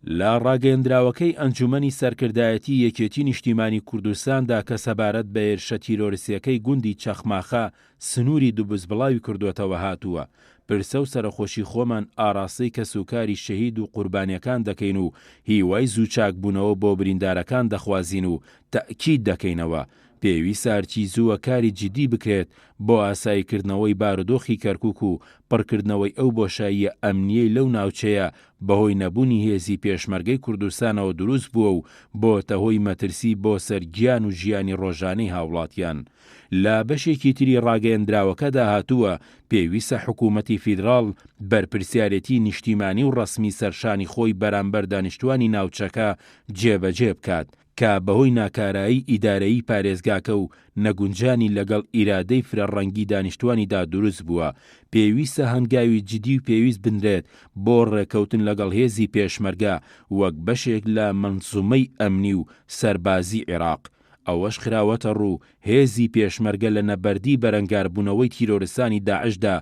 لە ڕاگەیەندراوەکەی ئەنجومەنی سەرکردایەتی یەکێتی نیشتیمانی کوردستاندا کە سەبارەت بە هێرشە تیرۆریسیەکەی گوندی چەخماخە سنووری دووبزبڵاوی کردوێتەوە هاتووە. پرسە و سەرخۆشی خۆمان ئاراستەی کەسوکاری شەهید و قوربانیەکان دەکەین و هیوای زوو چاکبوونەوە بۆ بریندارەکان دەخوازین و تەئکید دەکەینەوە. پێویستە هەرچی زووە کاری جدی بکرێت بۆ ئاساییکردنەوەی بارودۆخی کەرکووک و پڕکردنەوەی ئەو بۆشاییە ئەمنیەی لەو ناوچەیە بەهۆی نەبوونی هێزی پێشمەرگەی کوردستانەوە دروست بووە و بۆتە هۆی مەترسی بۆ سەرگیان و ژیانی ڕۆژانەی هاوڵاتیان. لە بەشێکی تری ڕاگەیەندراوەکەدا هاتووە پێویستە حکوومەتی فیدراڵ بەرپرسیارەتی نیشتیمانی و ڕەسمی سەرشانی خۆی بەرامبەر دانیشتوانی ناوچەکە جێبەجێ بکات کە بەهۆی ناکارایی ئیدارەیی پارێزگاکە و نەگونجانی لەگەڵ ئیرادەی فرەڕەنگی دانیشتوانیدا دروست بووە. پێویستە هەنگاوی جدی و پێویست بنرێت بۆ ڕێکەوتن لەگەڵ هێزی پێشمەرگە وەک بەشێک لە منزومەی ئەمنی و سەربازی عێراق. ئەوەش خراوەتە ڕوو هێزی پێشمەرگە لە نەبەردی بەرەنگاربوونەوەی تیرۆریستانی داعشدا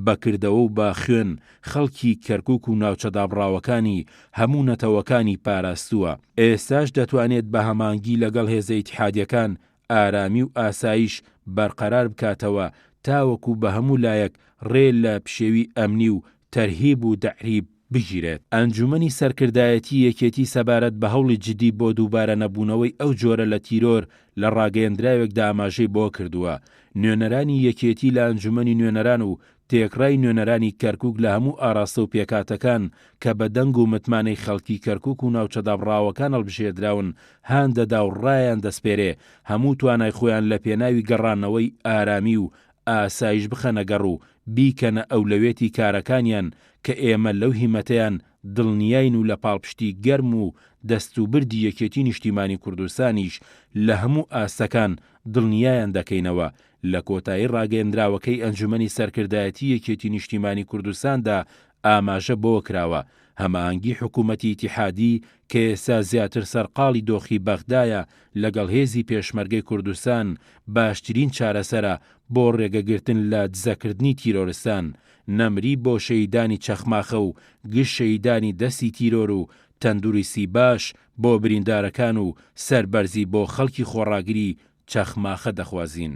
بەکردەوە و بە خوێن خەڵکی کەرکووک و ناوچەدابڕاوەکانی هەموو نەتەوەکانی پاراستووە. ئێستاش دەتوانێت بە هەمانگی لەگەڵ هێزە ئیتحادیەکان ئارامی و ئاسایش بەرقەرار بکاتەوە تاوەکو بە هەموو لایەک ڕێ لە پشێوی ئەمنی و تەرهیب و دەعریب بگیرێت. ئەنجومەنی سەرکردایەتی یەکێتی سەبارەت بە هەوڵی جدی بۆ دووبارە نەبوونەوەی ئەو جۆرە لە تیرۆر لە ڕاگەیەندراوێکدا ئاماژەی بۆ کردووە. نوێنەرانی یەکێتی لە ئەنجومەنی نوێنەران و تێکڕای نوێنەرانی کەرکووک لە هەموو ئاراستە و پێکاتەکان کە بە دەنگ و متمانەی خەڵکی کەرکووک و ناوچەدابڕاوەکان هەڵبژێدراون هان دەدا و ڕایان دەسپێرێ هەموو توانای خۆیان لە پێناوی گەڕانەوەی ئارامی و ئاسایش بخەنەگەڕ و بیکەنە ئەولەوێتی کارەکانیان کە ئێمە لەو هیمەتیان دڵنیاین و لە پاڵپشتی گەرم و دەستوبردی یەکێتی نیشتیمانی کوردستانیش لە هەموو ئاستەکان دڵنیایان دەکەینەوە. لە کۆتایی ڕاگەیەندراوەکەی ئەنجومەنی سەرکردایەتی یەکێتی نیشتیمانی کوردستاندا ئاماژە بۆ کراوە هەماهەنگی حکوومەتی ئیتیحادی کە ئێستا زیاتر سەرقاڵی دۆخی بەغدایە لەگەڵ هێزی پێشمەرگەی کوردستان باشترین چارەسەرە بۆ ڕێگەگرتن لە دزەکردنی تیرۆریستان، نەمری بۆ شەیدانی چەخماخە و گشت شەیدانی دەستی تیرۆر و تەندروستی باش بۆ بریندارەکان و سەربەرزی بۆ خەڵکی خۆڕاگری چەخماخە دەخوازین.